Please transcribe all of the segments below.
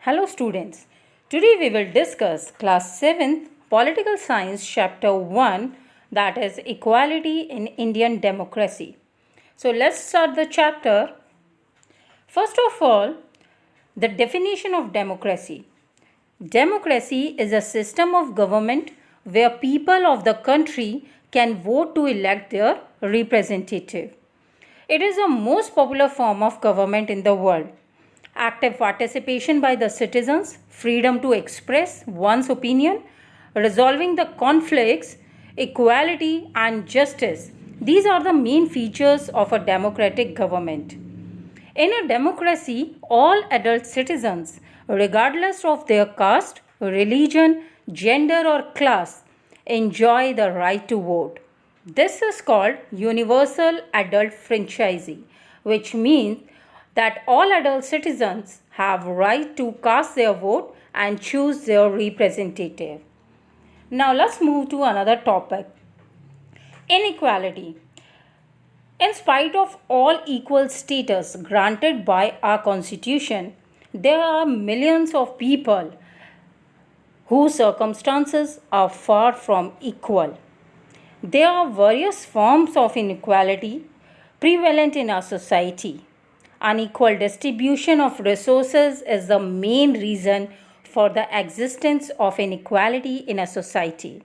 Hello students. Today we will discuss class 7th Political Science chapter 1, that is Equality in Indian Democracy. So let's start the chapter. First of all, the definition of democracy. Democracy is a system of government where people of the country can vote to elect their representative. It is the most popular form of government in the world. Active participation by the citizens, freedom to express one's opinion, resolving the conflicts, equality, and justice. These are the main features of a democratic government. In a democracy, all adult citizens, regardless of their caste, religion, gender, or class, enjoy the right to vote. This is called universal adult franchisee, which means that all adult citizens have right to cast their vote and choose their representative. Now let's move to another topic. Inequality. In spite of all equal status granted by our constitution, there are millions of people whose circumstances are far from equal. There are various forms of inequality prevalent in our society. Unequal distribution of resources is the main reason for the existence of inequality in a society.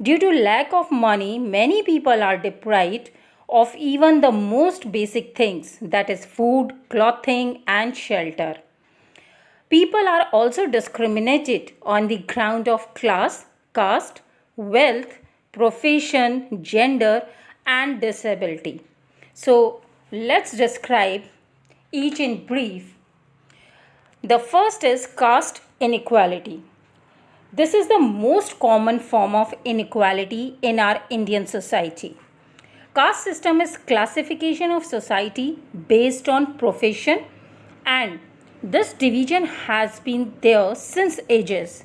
Due to lack of money, many people are deprived of even the most basic things, that is food, clothing, and shelter. People are also discriminated on the ground of class, caste, wealth, profession, gender, and disability. So let's describe each in brief. The first is caste inequality. This is the most common form of inequality in our Indian society. Caste system is classification of society based on profession, and this division has been there since ages.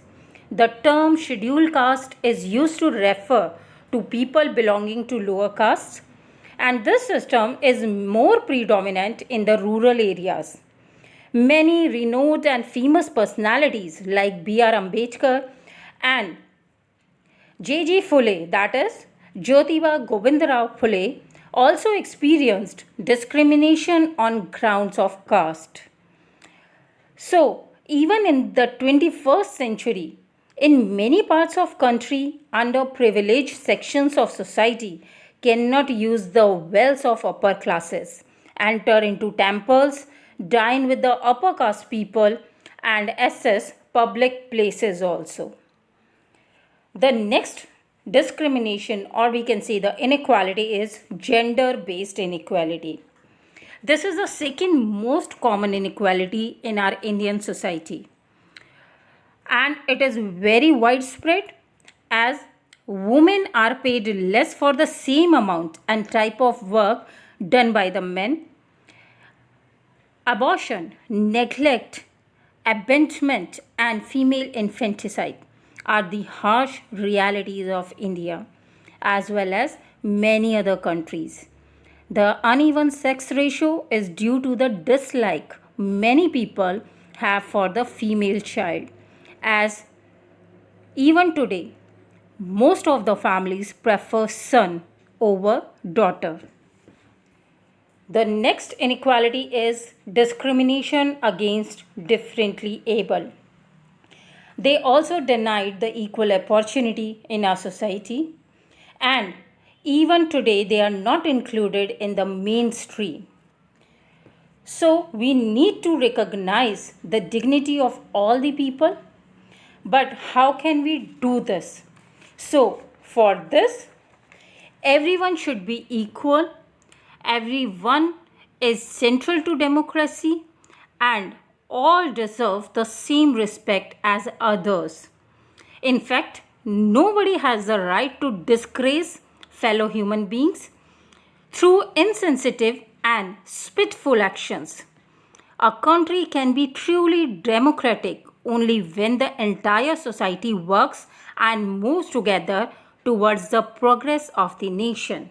The term scheduled caste is used to refer to people belonging to lower castes, and this system is more predominant in the rural areas. Many renowned and famous personalities like B.R. Ambedkar and J.J. Phule, that is Jyotiba Govindarao Phule, also experienced discrimination on grounds of caste. So, even in the 21st century, in many parts of country, underprivileged sections of society cannot use the wealth of upper classes, enter into temples, dine with the upper caste people, and access public places also. The next discrimination, or we can say the inequality, is gender based inequality. This is the second most common inequality in our Indian society, and it is very widespread as women are paid less for the same amount and type of work done by the men. Abortion, neglect, abandonment, and female infanticide are the harsh realities of India as well as many other countries. The uneven sex ratio is due to the dislike many people have for the female child, as even today most of the families prefer son over daughter. The next inequality is discrimination against differently able. They also denied the equal opportunity in our society, and even today they are not included in the mainstream. So we need to recognize the dignity of all the people. But how can we do this? So for this, everyone should be equal. Everyone is central to democracy, and all deserve the same respect as others. In fact, nobody has the right to disgrace fellow human beings through insensitive and spiteful actions. A country can be truly democratic only when the entire society works and moves together towards the progress of the nation.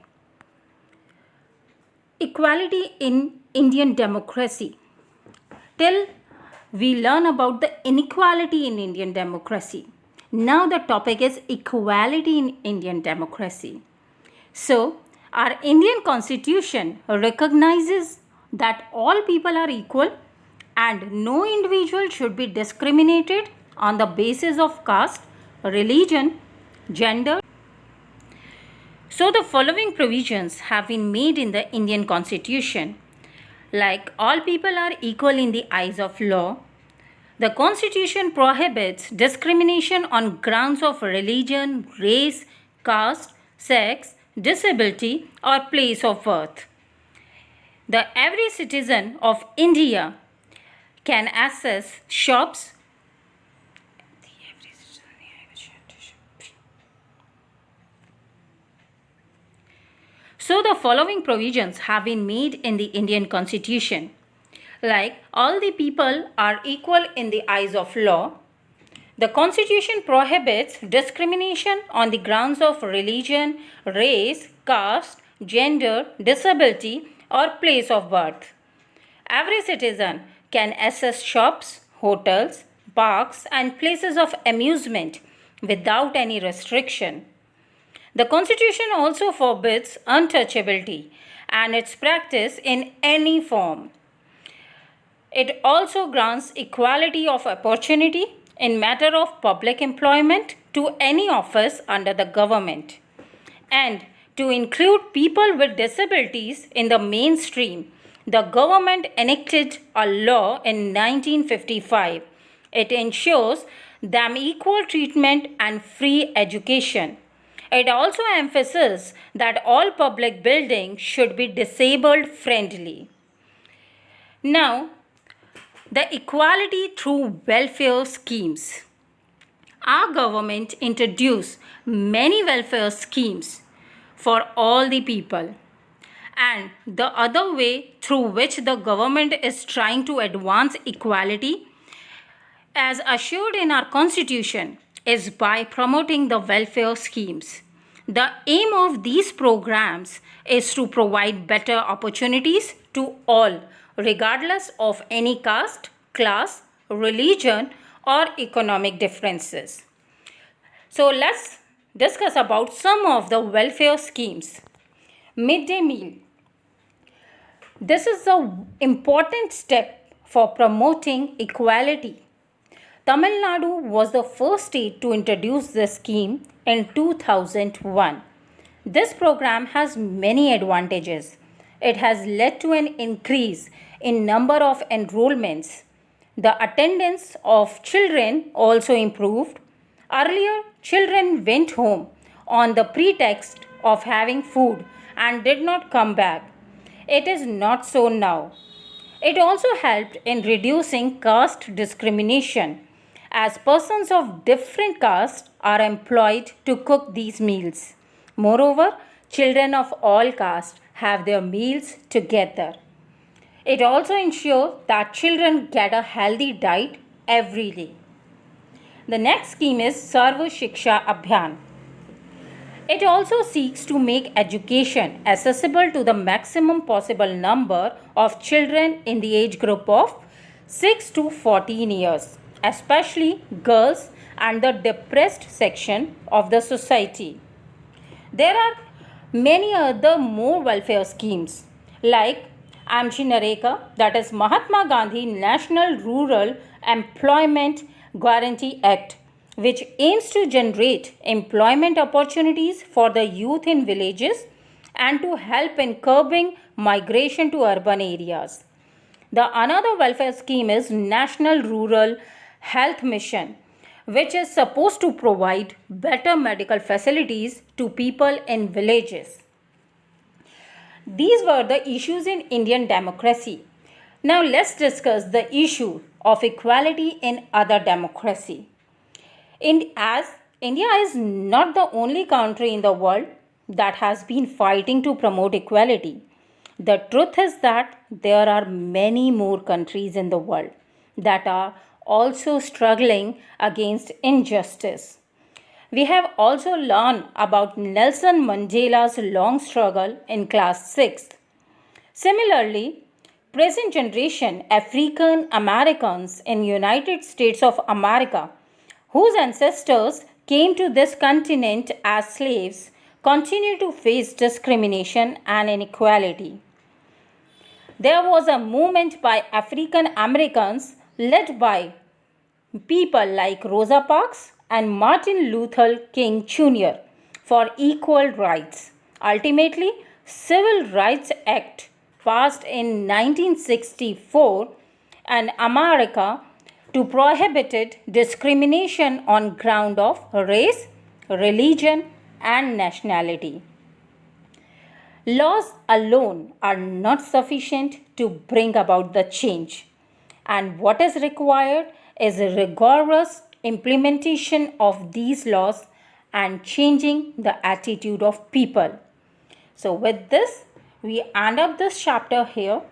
Equality in Indian democracy. Till we learn about the inequality in Indian democracy. Now the topic is equality in Indian democracy. So, our Indian constitution recognizes that all people are equal and no individual should be discriminated on the basis of caste, religion, gender. So, the following provisions have been made in the Indian constitution, like all people are equal in the eyes of law. The constitution prohibits discrimination on grounds of religion, race, caste, sex, disability, or place of birth. Every citizen of India can access shops. So the following provisions have been made in the Indian constitution, like all the people are equal in the eyes of law. The constitution prohibits discrimination on the grounds of religion, race, caste, gender, disability, or place of birth. Every citizen can access shops, hotels, parks, and places of amusement without any restriction. The Constitution also forbids untouchability and its practice in any form. It also grants equality of opportunity in matter of public employment to any office under the government, and to include people with disabilities in the mainstream. The government enacted a law in 1955. It ensures them equal treatment and free education. It also emphasizes that all public buildings should be disabled friendly. Now, the equality through welfare schemes. Our government introduced many welfare schemes for all the people. And the other way through which the government is trying to advance equality, as assured in our constitution, is by promoting the welfare schemes. The aim of these programs is to provide better opportunities to all, regardless of any caste, class, religion, or economic differences. So let's discuss about some of the welfare schemes. Midday meal. This is an important step for promoting equality. Tamil Nadu was the first state to introduce this scheme in 2001. This program has many advantages. It has led to an increase in number of enrollments. The attendance of children also improved. Earlier, children went home on the pretext of having food and did not come back. It is not so now. It also helped in reducing caste discrimination, as persons of different castes are employed to cook these meals. Moreover, children of all castes have their meals together. It also ensures that children get a healthy diet every day. The next scheme is Sarva Shiksha Abhiyan. It also seeks to make education accessible to the maximum possible number of children in the age group of 6 to 14 years, especially girls and the depressed section of the society. There are many other more welfare schemes like AMJI Nareka, that is Mahatma Gandhi National Rural Employment Guarantee Act, which aims to generate employment opportunities for the youth in villages and to help in curbing migration to urban areas. The another welfare scheme is National Rural Health Mission, which is supposed to provide better medical facilities to people in villages. These were the issues in Indian democracy. Now let's discuss the issue of equality in other democracy. As India is not the only country in the world that has been fighting to promote equality, the truth is that there are many more countries in the world that are also struggling against injustice. We have also learned about Nelson Mandela's long struggle in class 6th. Similarly, present generation African Americans in United States of America, whose ancestors came to this continent as slaves, continue to face discrimination and inequality. There was a movement by African Americans led by people like Rosa Parks and Martin Luther King Jr. for equal rights. Ultimately, Civil Rights Act passed in 1964 in America to prohibited discrimination on ground of race, religion and nationality. Laws alone are not sufficient to bring about the change, and what is required is a rigorous implementation of these laws and changing the attitude of people. So, with this, we end up this chapter here.